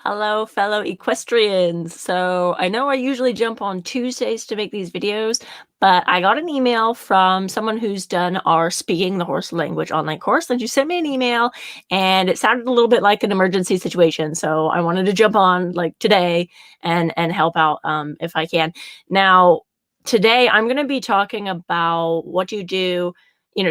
Hello, fellow equestrians. So I know I usually jump on Tuesdays to make these videos, but I got an email from someone who's done our Speaking the Horse Language online course, and she sent me an email, and it sounded a little bit like an emergency situation. So I wanted to jump on like today and help out if I can. Now, today I'm going to be talking about what you do.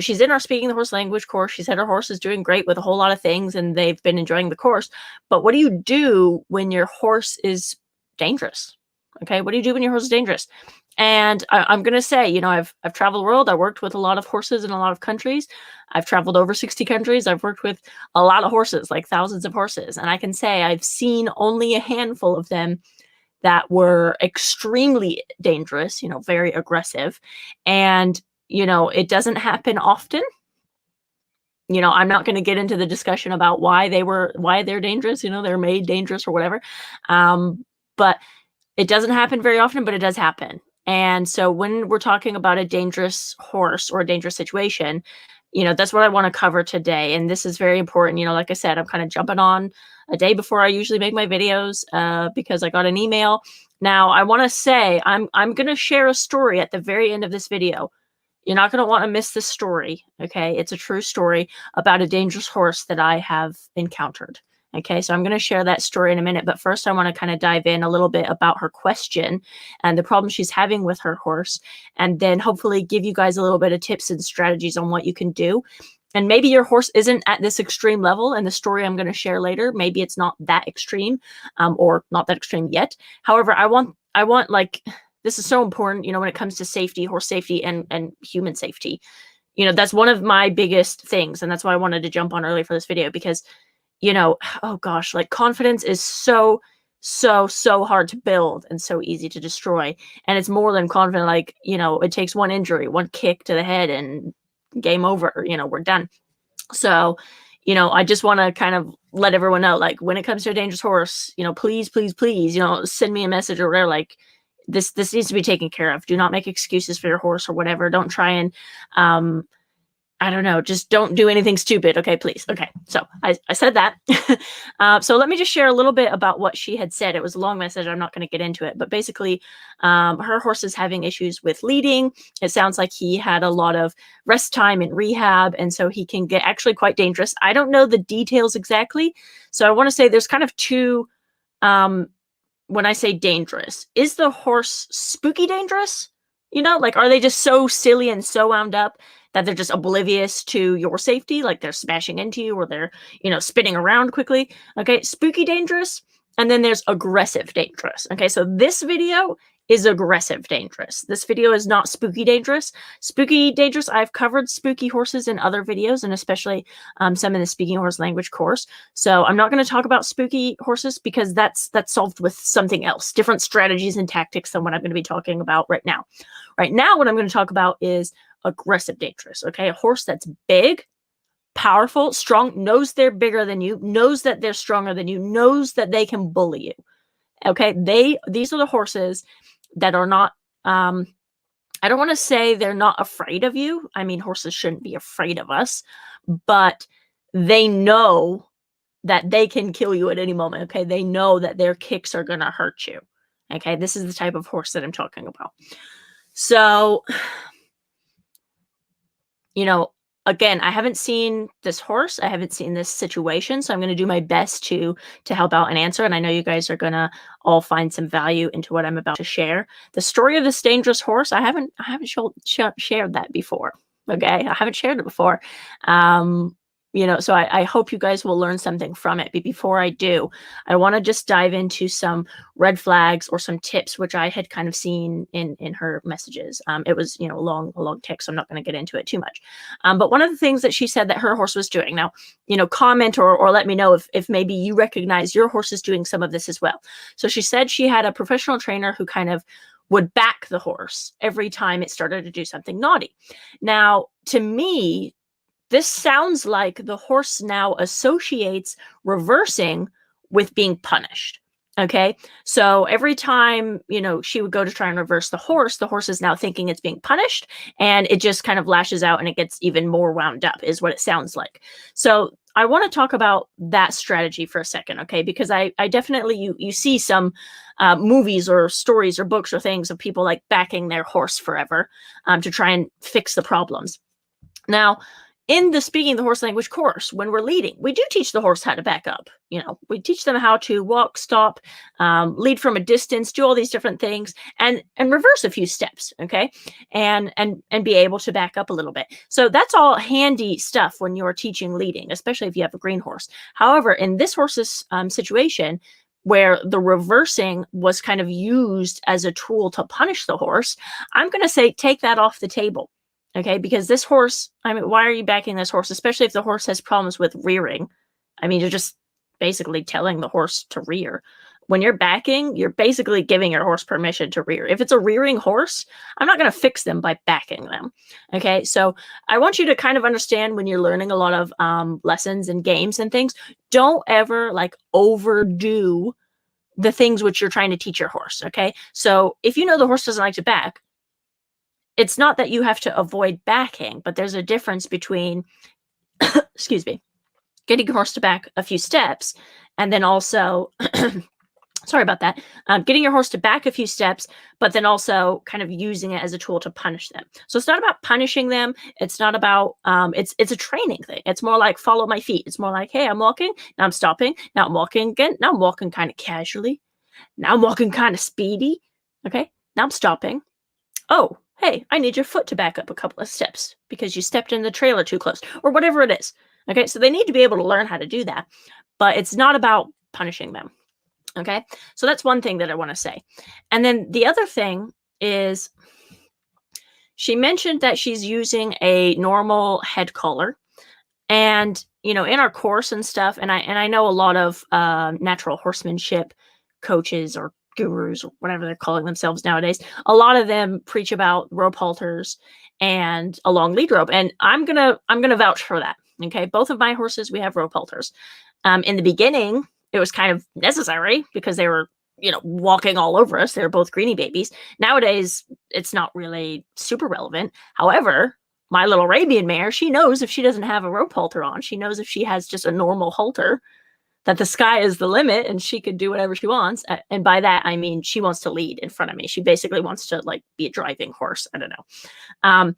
She's in our Speaking the Horse Language course. She said her horse is doing great with a whole lot of things, and they've been enjoying the course. But what do you do when your horse is dangerous? Okay, what do you do when your horse is dangerous? And I'm going to say, I've traveled the world. I worked with a lot of horses in a lot of countries. I've traveled over 60 countries. I've worked with a lot of horses, like thousands of horses. And I can say I've seen only a handful of them that were extremely dangerous, very aggressive. And, it doesn't happen often. I'm not going to get into the discussion about why they're dangerous, they're made dangerous or whatever. But it doesn't happen very often, but it does happen. And so when we're talking about a dangerous horse or a dangerous situation, that's what I want to cover today. And this is very important. Like I said, I'm kind of jumping on a day before I usually make my videos because I got an email. Now, I want to say I'm going to share a story at the very end of this video. You're not going to want to miss this story, okay? It's a true story about a dangerous horse that I have encountered, okay? So I'm going to share that story in a minute, but first I want to kind of dive in a little bit about her question and the problem she's having with her horse, and then hopefully give you guys a little bit of tips and strategies on what you can do. And maybe your horse isn't at this extreme level, and the story I'm going to share later, maybe it's not that extreme, or not that extreme yet. However, I want like... This is so important, when it comes to safety, horse safety, and human safety. That's one of my biggest things. And that's why I wanted to jump on early for this video because, oh gosh, like confidence is so hard to build and so easy to destroy. And it's more than confident. Like, it takes one injury, one kick to the head and game over, we're done. So, I just want to kind of let everyone know, like when it comes to a dangerous horse, please, send me a message or whatever, like, this needs to be taken care of. Do not make excuses for your horse or whatever. Don't try and, I don't know, just don't do anything stupid. Okay, please. Okay, so I said that. So let me just share a little bit about what she had said. It was a long message. I'm not going to get into it. But basically, her horse is having issues with leading. It sounds like he had a lot of rest time in rehab, and so he can get actually quite dangerous. I don't know the details exactly. So I want to say there's kind of two... when I say dangerous, is the horse spooky dangerous? Like, are they just so silly and so wound up that they're just oblivious to your safety? Like they're smashing into you or they're, spinning around quickly. Okay, spooky dangerous. And then there's aggressive dangerous. Okay, so this video is aggressive dangerous. This video is not spooky dangerous. Spooky dangerous, I've covered spooky horses in other videos, and especially some in the Speaking Horse Language course. So I'm not going to talk about spooky horses because that's solved with something else, different strategies and tactics than what I'm going to be talking about right now. Right now, what I'm going to talk about is aggressive dangerous, okay? A horse that's big, powerful, strong, knows they're bigger than you, knows that they're stronger than you, knows that they can bully you. Okay, these are the horses that are not, I don't want to say they're not afraid of you. I mean, horses shouldn't be afraid of us, but they know that they can kill you at any moment. Okay, they know that their kicks are going to hurt you. Okay, this is the type of horse that I'm talking about. So, again, I haven't seen this horse. I haven't seen this situation. So I'm going to do my best to help out and answer. And I know you guys are going to all find some value into what I'm about to share. The story of this dangerous horse, I haven't shared that before. Okay, I haven't shared it before. So I hope you guys will learn something from it. But before I do, I want to just dive into some red flags or some tips, which I had kind of seen in her messages. It was, a long text, so I'm not going to get into it too much. But one of the things that she said that her horse was doing, now, comment or let me know if maybe you recognize your horse is doing some of this as well. So she said she had a professional trainer who kind of would back the horse every time it started to do something naughty. Now, to me, this sounds like the horse now associates reversing with being punished. Okay, so every time, she would go to try and reverse the horse is now thinking it's being punished, and it just kind of lashes out and it gets even more wound up, is what it sounds like. So I want to talk about that strategy for a second, okay? Because I definitely, you see some movies or stories or books or things of people like backing their horse forever to try and fix the problems. Now, in the speaking the horse language course, when we're leading, we do teach the horse how to back up. We teach them how to walk, stop, lead from a distance, do all these different things, and reverse a few steps, okay, and be able to back up a little bit. So that's all handy stuff when you're teaching leading, especially if you have a green horse. However, in this horse's situation, where the reversing was kind of used as a tool to punish the horse, I'm going to say take that off the table. Okay, because this horse, I mean, why are you backing this horse? Especially if the horse has problems with rearing. I mean, you're just basically telling the horse to rear. When you're backing, you're basically giving your horse permission to rear. If it's a rearing horse, I'm not going to fix them by backing them. Okay, so I want you to kind of understand when you're learning a lot of lessons and games and things, don't ever like overdo the things which you're trying to teach your horse. Okay, so if you know the horse doesn't like to back, it's not that you have to avoid backing, but there's a difference between, excuse me, getting your horse to back a few steps and then also, sorry about that, getting your horse to back a few steps, but then also kind of using it as a tool to punish them. So it's not about punishing them. It's not about, it's a training thing. It's more like follow my feet. It's more like, hey, I'm walking, now I'm stopping, now I'm walking again, now I'm walking kind of casually, now I'm walking kind of speedy, okay, now I'm stopping. Oh, hey, I need your foot to back up a couple of steps because you stepped in the trailer too close, or whatever it is. Okay, so they need to be able to learn how to do that, but it's not about punishing them. Okay, so that's one thing that I want to say. And then the other thing is she mentioned that she's using a normal head collar. And, in our course and stuff, and I know a lot of natural horsemanship coaches or gurus or whatever they're calling themselves nowadays, a lot of them preach about rope halters and a long lead rope, and I'm gonna vouch for that. Okay, both of my horses, we have rope halters. In the beginning it was kind of necessary because they were walking all over us. They were both greenie babies. Nowadays it's not really super relevant. However, my little Arabian mare, she knows if she doesn't have a rope halter on, she knows if she has just a normal halter, that the sky is the limit and she could do whatever she wants. And by that, I mean, she wants to lead in front of me. She basically wants to like be a driving horse. I don't know.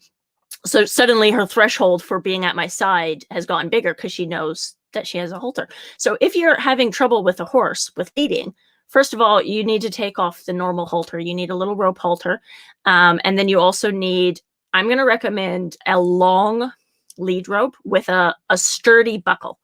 So suddenly her threshold for being at my side has gotten bigger because she knows that she has a halter. So if you're having trouble with a horse with leading, first of all, you need to take off the normal halter. You need a little rope halter. And then you also need, I'm going to recommend a long lead rope with a sturdy buckle.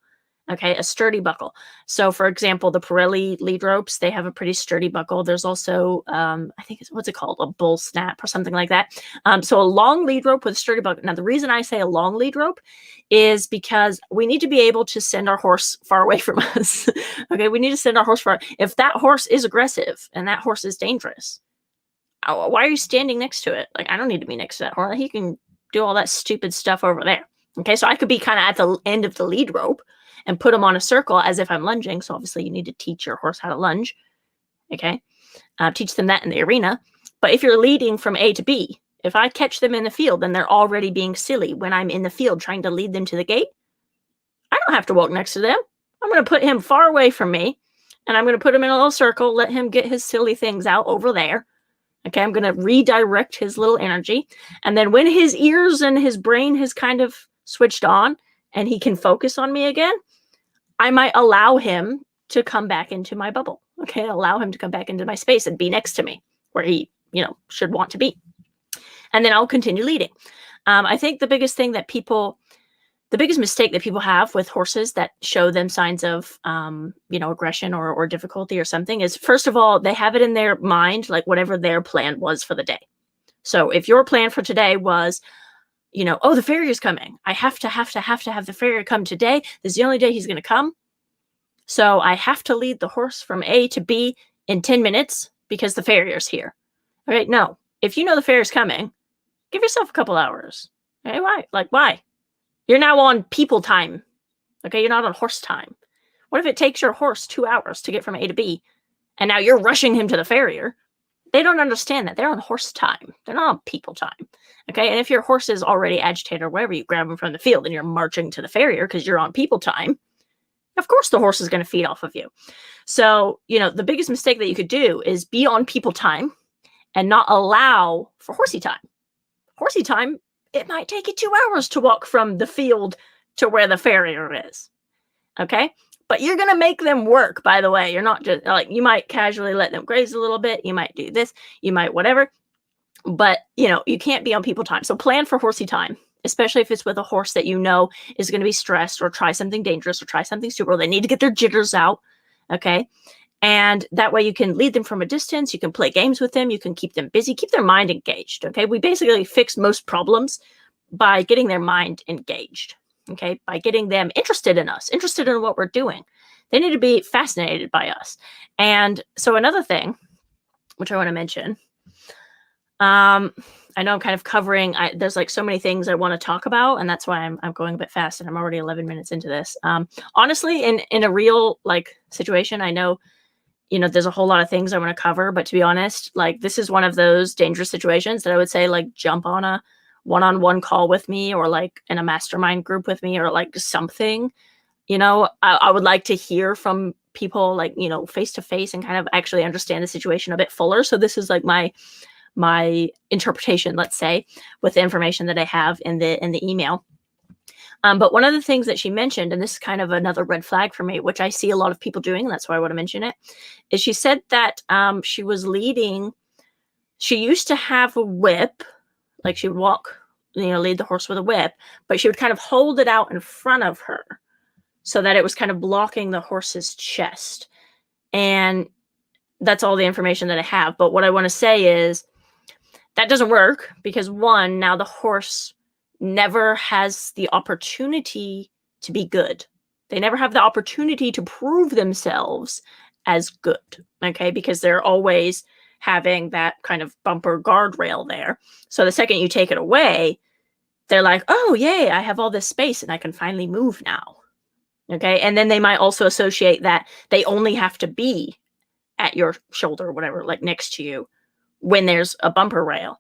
Okay, a sturdy buckle. So for example, the Pirelli lead ropes, they have a pretty sturdy buckle. There's also, I think what's it called? A bull snap or something like that. So a long lead rope with a sturdy buckle. Now, the reason I say a long lead rope is because we need to be able to send our horse far away from us. Okay, we need to send our horse far. If that horse is aggressive and that horse is dangerous, why are you standing next to it? Like, I don't need to be next to that horse. He can do all that stupid stuff over there. Okay, so I could be kind of at the end of the lead rope and put them on a circle as if I'm lunging. So obviously you need to teach your horse how to lunge. Okay. Teach them that in the arena. But if you're leading from A to B, if I catch them in the field, then they're already being silly when I'm in the field trying to lead them to the gate. I don't have to walk next to them. I'm going to put him far away from me and I'm going to put him in a little circle, let him get his silly things out over there. Okay. I'm going to redirect his little energy. And then when his ears and his brain has kind of switched on and he can focus on me again, I might allow him to come back into my bubble. Okay, allow him to come back into my space and be next to me where he, should want to be. And then I'll continue leading. I think the biggest mistake that people have with horses that show them signs of, aggression or difficulty or something is, first of all, they have it in their mind, like whatever their plan was for the day. So if your plan for today was, oh, the farrier's coming. I have to have the farrier come today. This is the only day he's going to come. So I have to lead the horse from A to B in 10 minutes because the farrier's here. All right. No, if you know the farrier's coming, give yourself a couple hours. Okay. Why? Like, why? You're now on people time. Okay. You're not on horse time. What if it takes your horse 2 hours to get from A to B and now you're rushing him to the farrier? They don't understand that. They're on horse time. They're not on people time. Okay. And if your horse is already agitated or whatever, you grab him from the field and you're marching to the farrier because you're on people time. of course the horse is going to feed off of you. So, the biggest mistake that you could do is be on people time and not allow for horsey time. Horsey time, it might take you 2 hours to walk from the field to where the farrier is. Okay? But you're going to make them work, by the way. You're not just like, you might casually let them graze a little bit. You might do this, you might whatever. But, you can't be on people time. So plan for horsey time, especially if it's with a horse that is going to be stressed or try something dangerous or try something stupid, or they need to get their jitters out. Okay? And that way you can lead them from a distance. You can play games with them. You can keep them busy, keep their mind engaged. Okay? We basically fix most problems by getting their mind engaged. Okay? By getting them interested in us, interested in what we're doing. They need to be fascinated by us. And so another thing, which I want to mention, I know I'm kind of covering, there's like so many things I want to talk about, and that's why I'm going a bit fast, and I'm already 11 minutes into this. Honestly, in a real situation, I know, there's a whole lot of things I want to cover, but to be honest, this is one of those dangerous situations that I would say, jump on a one-on-one call with me, or in a mastermind group with me, or something. I would like to hear from people face to face and kind of actually understand the situation a bit fuller. So this is my interpretation, let's say, with the information that I have in the email. But one of the things that she mentioned, and this is kind of another red flag for me, which I see a lot of people doing, that's why I want to mention it, is she said that she was leading, she used to have a whip, she would walk, lead the horse with a whip, but she would kind of hold it out in front of her so that it was kind of blocking the horse's chest. And that's all the information that I have. But what I want to say is that doesn't work because, one, now the horse never has the opportunity to be good. They never have the opportunity to prove themselves as good, okay? Because they're always having that kind of bumper guardrail there. So the second you take it away, they're like, oh, yay, I have all this space and I can finally move now, okay? And then they might also associate that they only have to be at your shoulder or whatever, next to you, when there's a bumper rail.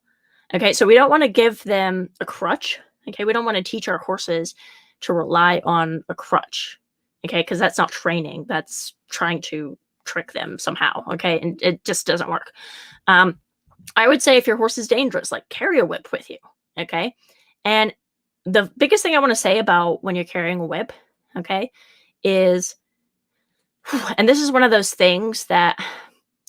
Okay, so we don't want to give them a crutch. Okay, we don't want to teach our horses to rely on a crutch. Okay, because that's not training. That's trying to trick them somehow. Okay, and it just doesn't work. I would say if your horse is dangerous, carry a whip with you. Okay, and the biggest thing I want to say about when you're carrying a whip, okay, is, and this is one of those things that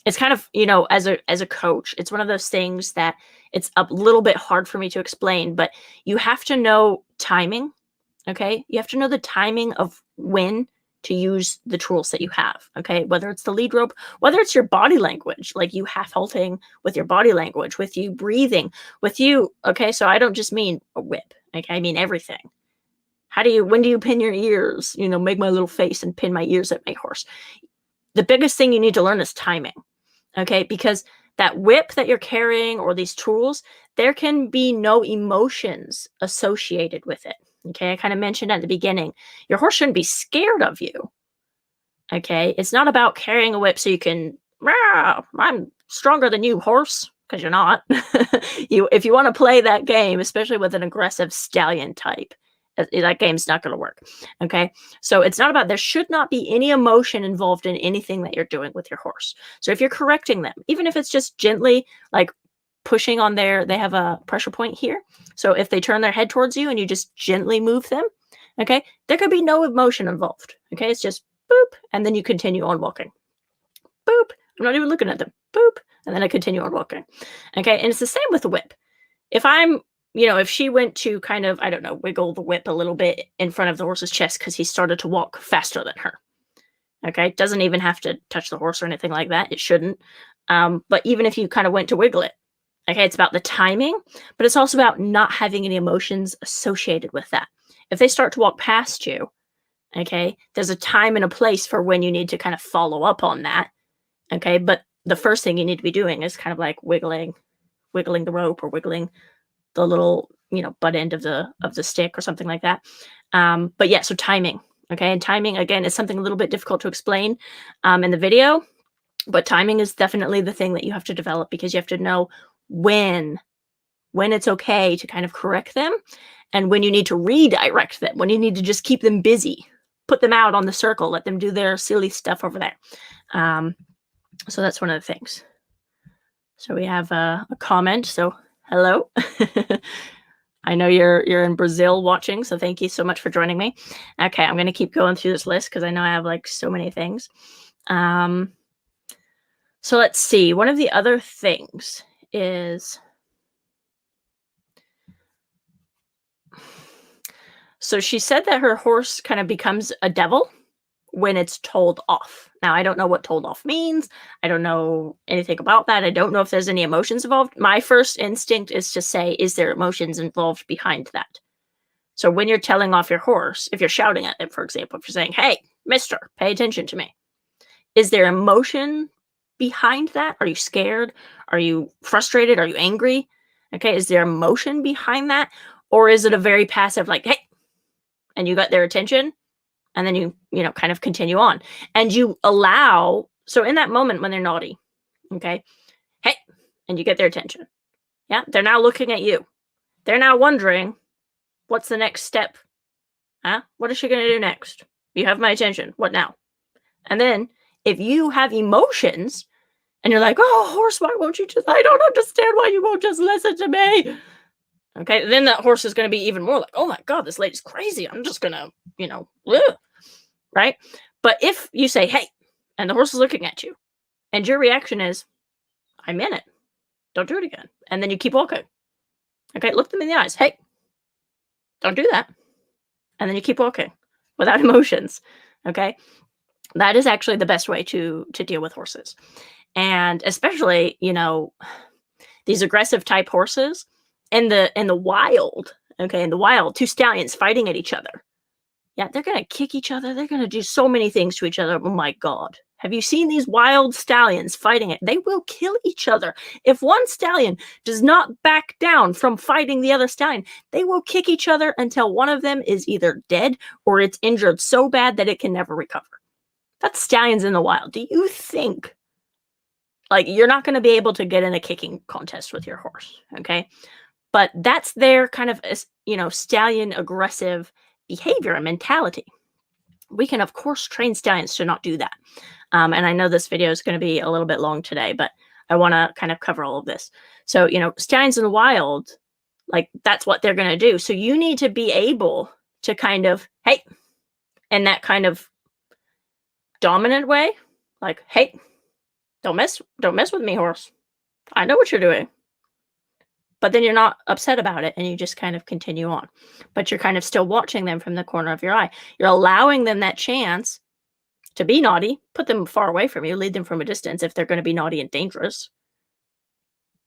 it's kind of, as a coach, it's one of those things that it's a little bit hard for me to explain, but you have to know timing, okay? You have to know the timing of when to use the tools that you have, okay? Whether it's the lead rope, whether it's your body language, you half halting with your body language, with you breathing, with you, okay? So I don't just mean a whip, okay? I mean everything. When do you pin your ears? Make my little face and pin my ears at my horse. The biggest thing you need to learn is timing. Okay, because that whip that you're carrying or these tools, there can be no emotions associated with it. Okay, I kind of mentioned at the beginning, your horse shouldn't be scared of you. Okay, it's not about carrying a whip so you can, I'm stronger than you, horse, because you're not. If you want to play that game, especially with an aggressive stallion type, that game's not going to work. Okay. So it's not about, there should not be any emotion involved in anything that you're doing with your horse. So if you're correcting them, even if it's just gently pushing on they have a pressure point here. So if they turn their head towards you and you just gently move them, okay, there could be no emotion involved. Okay. It's just boop. And then you continue on walking. Boop. I'm not even looking at them. Boop. And then I continue on walking. Okay. And it's the same with the whip. If I'm, if she went to kind of, I don't know, wiggle the whip a little bit in front of the horse's chest because he started to walk faster than her. Okay. Doesn't even have to touch the horse or anything like that. It shouldn't. But even if you kind of went to wiggle it, okay, it's about the timing, but it's also about not having any emotions associated with that. If they start to walk past you, okay, there's a time and a place for when you need to kind of follow up on that. Okay. But the first thing you need to be doing is kind of wiggling the rope or wiggling the little, butt end of the stick or something like that. But yeah, so timing. Okay. And timing, again, is something a little bit difficult to explain in the video, but timing is definitely the thing that you have to develop because you have to know when it's okay to kind of correct them and when you need to redirect them, when you need to just keep them busy. put them out on the circle, let them do their silly stuff over there. So that's one of the things. So we have a comment. So hello. I know you're in Brazil watching, so thank you so much for joining me. Okay, I'm going to keep going through this list because I know I have like so many things. So let's see. One of the other things is, so she said that her horse kind of becomes a devil when it's told off. Now, I don't know what told off means. I don't know anything about that. I don't know if there's any emotions involved. My first instinct is to say, is there emotions involved behind that? So when you're telling off your horse, if you're shouting at it, for example, if you're saying, hey, mister, pay attention to me, is there emotion behind that? Are you scared? Are you frustrated? Are you angry? Okay, is there emotion behind that? Or is it a very passive, like, hey, and you got their attention, and then you kind of continue on. And you allow, so in that moment when they're naughty, okay, hey, and you get their attention. Yeah, they're now looking at you. They're now wondering, what's the next step? Huh? What is she going to do next? You have my attention. What now? And then if you have emotions and you're like, oh, horse, why won't you just, I don't understand why you won't just listen to me. Okay, then that horse is going to be even more like, oh my God, this lady's crazy. I'm just going to, ugh. Right? But if you say, hey, and the horse is looking at you, and your reaction is, I'm in it. Don't do it again. And then you keep walking. Okay, look them in the eyes. Hey, don't do that. And then you keep walking without emotions. Okay? That is actually the best way to deal with horses. And especially, these aggressive type horses in the wild, okay, in the wild, two stallions fighting at each other. Yeah, they're going to kick each other. They're going to do so many things to each other. Oh my God. Have you seen these wild stallions fighting it? They will kill each other. If one stallion does not back down from fighting the other stallion, they will kick each other until one of them is either dead or it's injured so bad that it can never recover. That's stallions in the wild. Do you think, like, you're not going to be able to get in a kicking contest with your horse, okay? But that's their kind of, stallion aggressive behavior and mentality. We can, of course, train stallions to not do that. And I know this video is going to be a little bit long today, but I want to kind of cover all of this. So, stallions in the wild, like, that's what they're going to do. So you need to be able to kind of, hey, in that kind of dominant way, like, hey, don't mess with me, horse. I know what you're doing. But then you're not upset about it and you just kind of continue on. But you're kind of still watching them from the corner of your eye. You're allowing them that chance to be naughty, put them far away from you, lead them from a distance if they're going to be naughty and dangerous.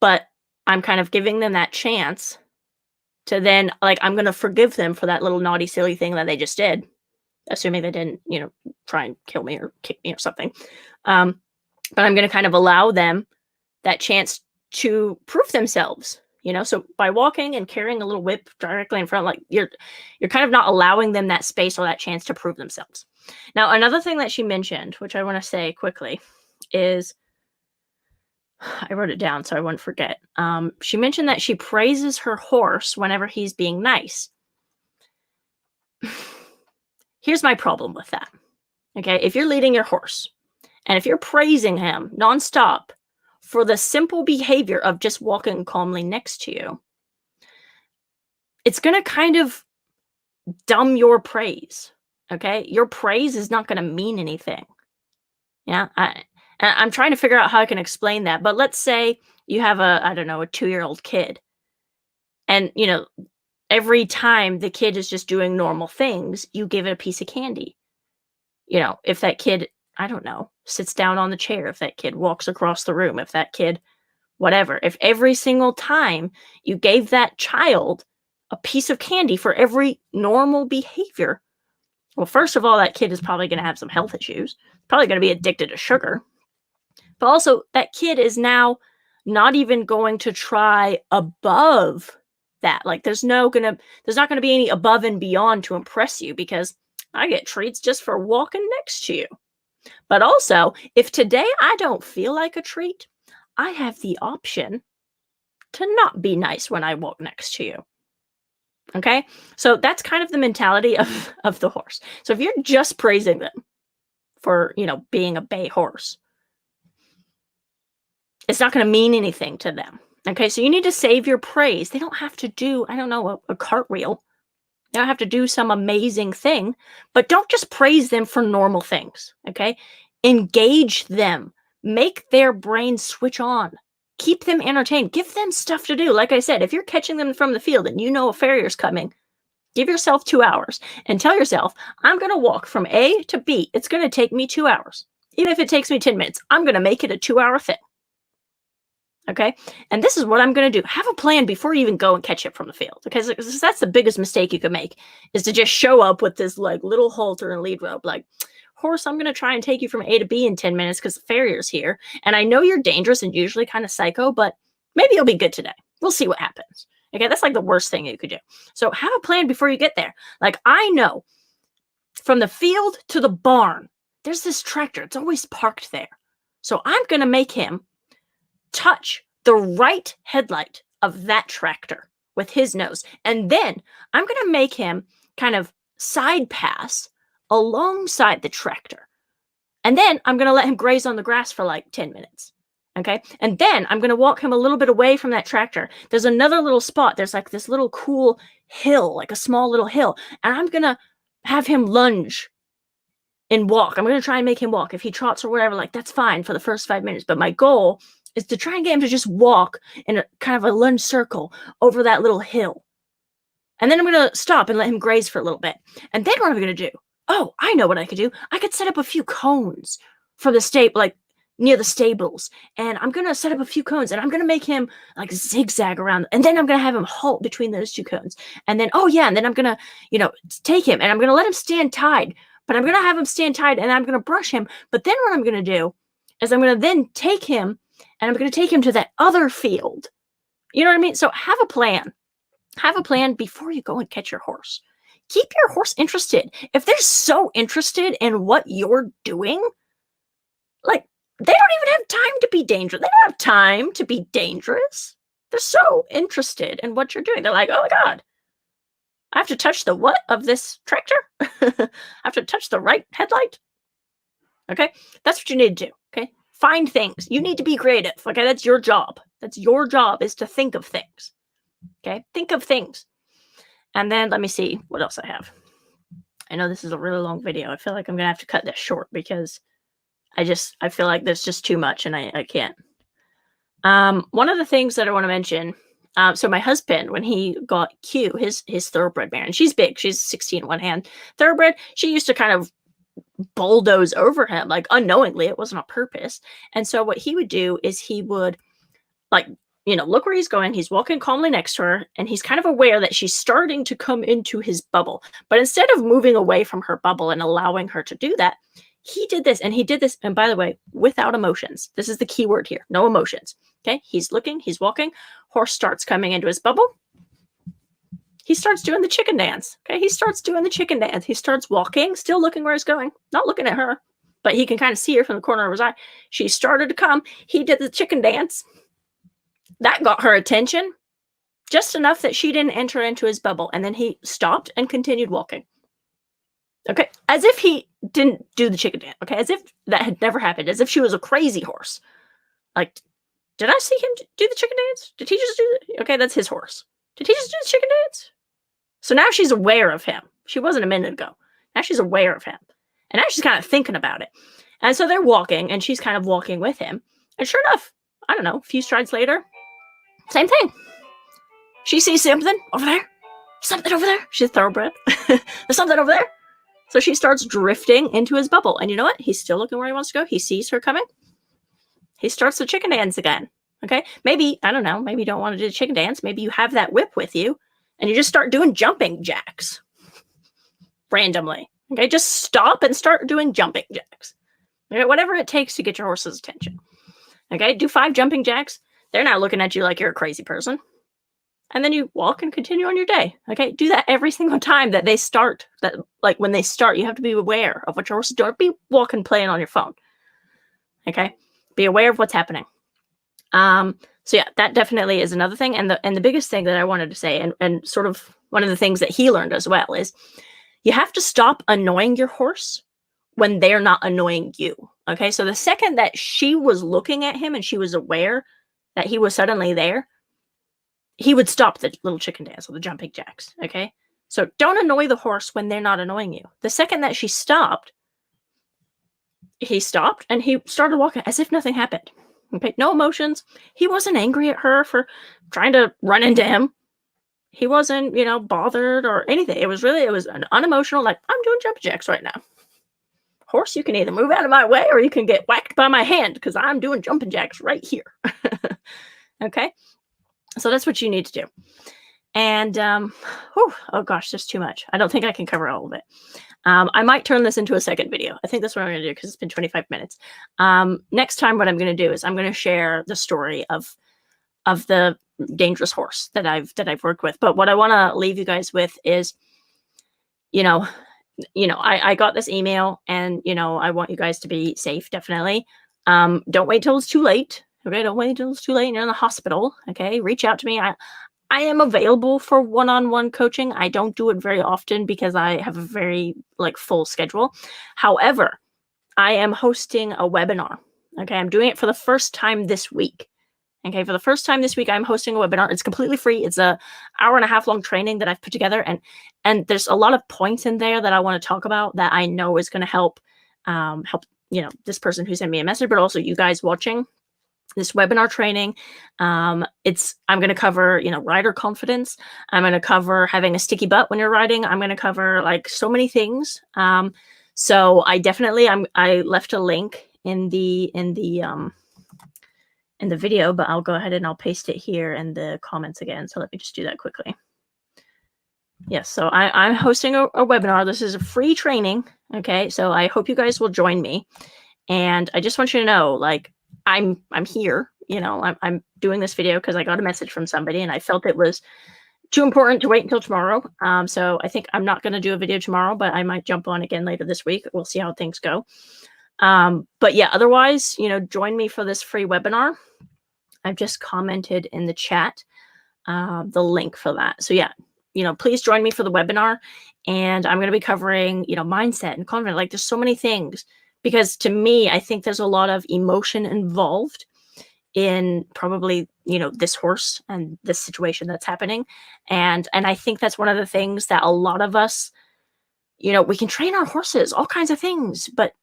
But I'm kind of giving them that chance to then, like, I'm going to forgive them for that little naughty, silly thing that they just did, assuming they didn't, try and kill me or kick me or something. But I'm going to kind of allow them that chance to prove themselves. So by walking and carrying a little whip directly in front, like, you're kind of not allowing them that space or that chance to prove themselves. Now, another thing that she mentioned, which I want to say quickly, is, I wrote it down so I wouldn't forget. She mentioned that she praises her horse whenever he's being nice. Here's my problem with that. Okay, if you're leading your horse and if you're praising him nonstop for the simple behavior of just walking calmly next to you, it's going to kind of dumb your praise, okay? Your praise is not going to mean anything. Yeah, I'm trying to figure out how I can explain that, but let's say you have a 2-year-old kid, and, every time the kid is just doing normal things, you give it a piece of candy. If that kid, I don't know, sits down on the chair, if that kid walks across the room, if that kid, whatever, if every single time you gave that child a piece of candy for every normal behavior, well, first of all, that kid is probably going to have some health issues, probably going to be addicted to sugar, but also that kid is now not even going to try above that. Like, there's not going to be any above and beyond to impress you because I get treats just for walking next to you. But also, if today I don't feel like a treat, I have the option to not be nice when I walk next to you. Okay, so that's kind of the mentality of the horse. So if you're just praising them for, being a bay horse, it's not going to mean anything to them. Okay, so you need to save your praise. They don't have to do, I don't know, a cartwheel. They don't have to do some amazing thing, but don't just praise them for normal things. Okay, engage them, make their brains switch on. Keep them entertained. Give them stuff to do. Like I said, if you're catching them from the field and you know a farrier's coming, give yourself 2 hours and tell yourself, I'm going to walk from A to B. It's going to take me 2 hours. Even if it takes me 10 minutes, I'm going to make it a 2-hour thing. Okay. And this is what I'm going to do. Have a plan before you even go and catch it from the field. Because that's the biggest mistake you could make, is to just show up with this like little halter and lead rope. Like, horse, I'm going to try and take you from A to B in 10 minutes because the farrier's here. And I know you're dangerous and usually kind of psycho, but maybe you'll be good today. We'll see what happens. Okay, that's like the worst thing you could do. So have a plan before you get there. Like, I know from the field to the barn, there's this tractor. It's always parked there. So I'm going to make him touch the right headlight of that tractor with his nose. And then I'm going to make him kind of side pass alongside the tractor. And then I'm going to let him graze on the grass for like 10 minutes. Okay. And then I'm going to walk him a little bit away from that tractor. There's another little spot. There's like this little cool hill, like a small little hill. And I'm going to have him lunge and walk. I'm going to try and make him walk. If he trots or whatever, like, that's fine for the first 5 minutes. But my goal is to try and get him to just walk in a kind of a lunge circle over that little hill. And then I'm going to stop and let him graze for a little bit. And then what am I going to do? Oh, I know what I could do. I could set up a few cones for the stable, like near the stables. And I'm going to set up a few cones and I'm going to make him like zigzag around. And then I'm going to have him halt between those 2 cones. And then, and then I'm going to, take him and I'm going to let him stand tied. But I'm going to have him stand tied and I'm going to brush him. But then what I'm going to do is I'm going to then take him and I'm going to take him to that other field. You know what I mean? So have a plan. Have a plan before you go and catch your horse. Keep your horse interested. If they're so interested in what you're doing, like, they don't even have time to be dangerous. They don't have time to be dangerous. They're so interested in what you're doing. They're like, oh my God, I have to touch the what of this tractor? I have to touch the right headlight? Okay, that's what you need to do. Okay, find things. You need to be creative. Okay, that's your job. That's your job, is to think of things. Okay, think of things. And then let me see what else I have. I know this is a really long video. I feel like I'm going to have to cut this short because I feel like there's just too much and I can't. One of the things that I want to mention, so my husband, when he got Q, his thoroughbred mare, and she's big, she's 16 one hand thoroughbred, she used to kind of bulldoze over him, like unknowingly, it wasn't on purpose. And so what he would do is he would, like, look where he's going. He's walking calmly next to her, and he's kind of aware that she's starting to come into his bubble. But instead of moving away from her bubble and allowing her to do that, he did this, and by the way, without emotions. This is the key word here, no emotions. Okay, he's looking, he's walking, horse starts coming into his bubble. He starts doing the chicken dance. Okay, he starts doing the chicken dance. He starts walking, still looking where he's going, not looking at her, but he can kind of see her from the corner of his eye. She started to come. He did the chicken dance. That got her attention, just enough that she didn't enter into his bubble. And then he stopped and continued walking. Okay, as if he didn't do the chicken dance. Okay, as if that had never happened. As if she was a crazy horse. Like, did I see him do the chicken dance? Did he just do it? Okay, that's his horse. Did he just do the chicken dance? So now she's aware of him. She wasn't a minute ago. Now she's aware of him. And now she's kind of thinking about it. And so they're walking, and she's kind of walking with him. And sure enough, I don't know, a few strides later, same thing. She sees something over there. Something over there. She's thoroughbred. There's something over there. So she starts drifting into his bubble. And you know what? He's still looking where he wants to go. He sees her coming. He starts the chicken dance again. Okay? Maybe, I don't know, maybe you don't want to do the chicken dance. Maybe you have that whip with you and you just start doing jumping jacks randomly. Okay? Just stop and start doing jumping jacks. Okay? Whatever it takes to get your horse's attention. Okay? Do 5 jumping jacks. They're not looking at you like you're a crazy person. And then you walk and continue on your day. Okay? Do that every single time that they start. That, like, when they start, you have to be aware of what your horse is doing. Don't be walking playing on your phone. Okay? Be aware of what's happening. So yeah, that definitely is another thing. And the biggest thing that I wanted to say, and sort of one of the things that he learned as well is you have to stop annoying your horse when they're not annoying you. Okay. So the second that she was looking at him and she was aware that he was suddenly there, he would stop the little chicken dance or the jumping jacks. Okay. So don't annoy the horse when they're not annoying you. The second that she stopped, he stopped and he started walking as if nothing happened. Okay. No emotions. He wasn't angry at her for trying to run into him. He wasn't, bothered or anything. It was an unemotional, like, I'm doing jumping jacks right now. Horse, you can either move out of my way or you can get whacked by my hand because I'm doing jumping jacks right here. Okay. So that's what you need to do. And, oh gosh, there's too much. I don't think I can cover all of it. I might turn this into a second video. I think that's what I'm going to do because it's been 25 minutes. Next time, what I'm going to do is I'm going to share the story of the dangerous horse that I've worked with. But what I want to leave you guys with is, I got this email and, I want you guys to be safe, definitely. Don't wait till it's too late. Okay. Don't wait till it's too late and you're in the hospital. Okay. Reach out to me. I am available for one-on-one coaching. I don't do it very often because I have a very full schedule. However, I am hosting a webinar. Okay. I'm doing it for the first time this week. Okay. For the first time this week, I'm hosting a webinar. It's completely free. It's a hour-and-a-half long training that I've put together. And there's a lot of points in there that I want to talk about that I know is going to help this person who sent me a message, but also you guys watching this webinar training. I'm going to cover, rider confidence. I'm going to cover having a sticky butt when you're riding. I'm going to cover so many things. So I left a link in the video, but I'll go ahead and I'll paste it here in the comments again. So let me just do that quickly. Yes. So I'm hosting a webinar. This is a free training. Okay. So I hope you guys will join me. And I just want you to know, I'm here, I'm doing this video because I got a message from somebody and I felt it was too important to wait until tomorrow. So I think I'm not going to do a video tomorrow, but I might jump on again later this week. We'll see how things go. But yeah, otherwise, join me for this free webinar. I've just commented in the chat, the link for that. So yeah, please join me for the webinar and I'm going to be covering, mindset and confidence. There's so many things. Because to me, I think there's a lot of emotion involved in probably, this horse and this situation that's happening. And I think that's one of the things that a lot of us, we can train our horses, all kinds of things, but,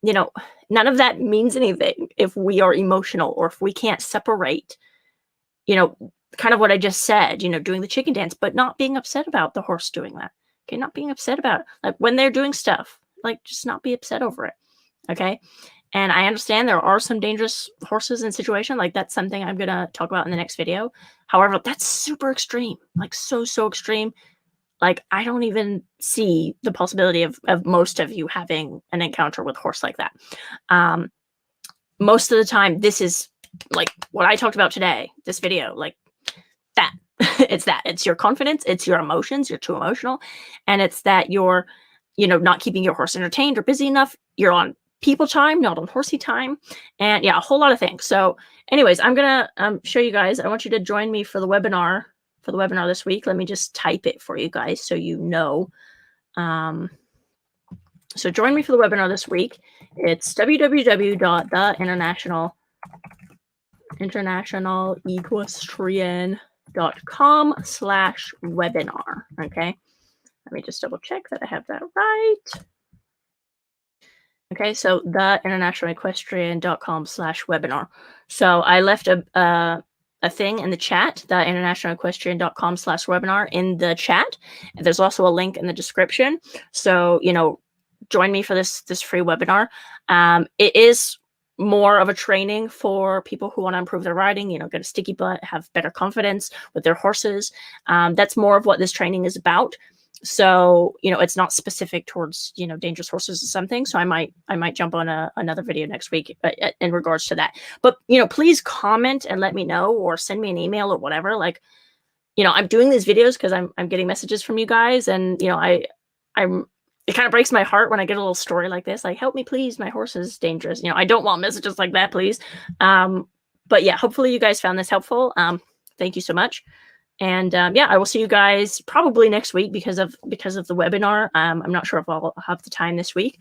none of that means anything if we are emotional or if we can't separate, kind of what I just said, doing the chicken dance, but not being upset about the horse doing that. Okay. Not being upset about it. When they're doing stuff, just not be upset over it. Okay. And I understand there are some dangerous horses in situation. That's something I'm going to talk about in the next video. However, that's super extreme, so extreme. I don't even see the possibility of most of you having an encounter with a horse like that. Most of the time, this is what I talked about today, this video, that. It's your confidence. It's your emotions. You're too emotional. And it's that you're, not keeping your horse entertained or busy enough. You're on people time, not on horsey time. And yeah, a whole lot of things. So anyways, I'm going to show you guys. I want you to join me for the webinar this week. Let me just type it for you guys so you know. So join me for the webinar this week. It's internationalequestrian.com/webinar. Okay. Let me just double check that I have that right. Okay, so the internationalequestrian.com/webinar. So I left a thing in the chat, the internationalequestrian.com/webinar in the chat. And there's also a link in the description. So, join me for this free webinar. It is more of a training for people who want to improve their riding, get a sticky butt, have better confidence with their horses. That's more of what this training is about. So, it's not specific towards, dangerous horses or something. So I might jump on another video next week in regards to that. But, please comment and let me know or send me an email or whatever. I'm doing these videos because I'm getting messages from you guys. And, it kind of breaks my heart when I get a little story like this, help me, please. My horse is dangerous. I don't want messages like that, please. But yeah, hopefully you guys found this helpful. Thank you so much. And yeah, I will see you guys probably next week because of the webinar. I'm not sure if I'll have the time this week,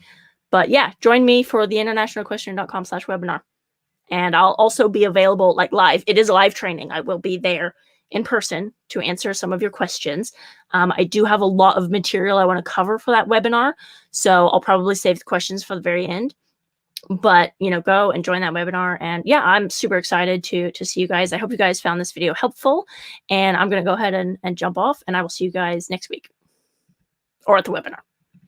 but yeah, join me for the internationalequestrian.com/webinar. And I'll also be available like live. It is live training. I will be there in person to answer some of your questions. I do have a lot of material I want to cover for that webinar, so I'll probably save the questions for the very end. But go and join that webinar. And yeah, I'm super excited to see you guys. I hope you guys found this video helpful, and I'm going to go ahead and jump off, and I will see you guys next week or at the webinar.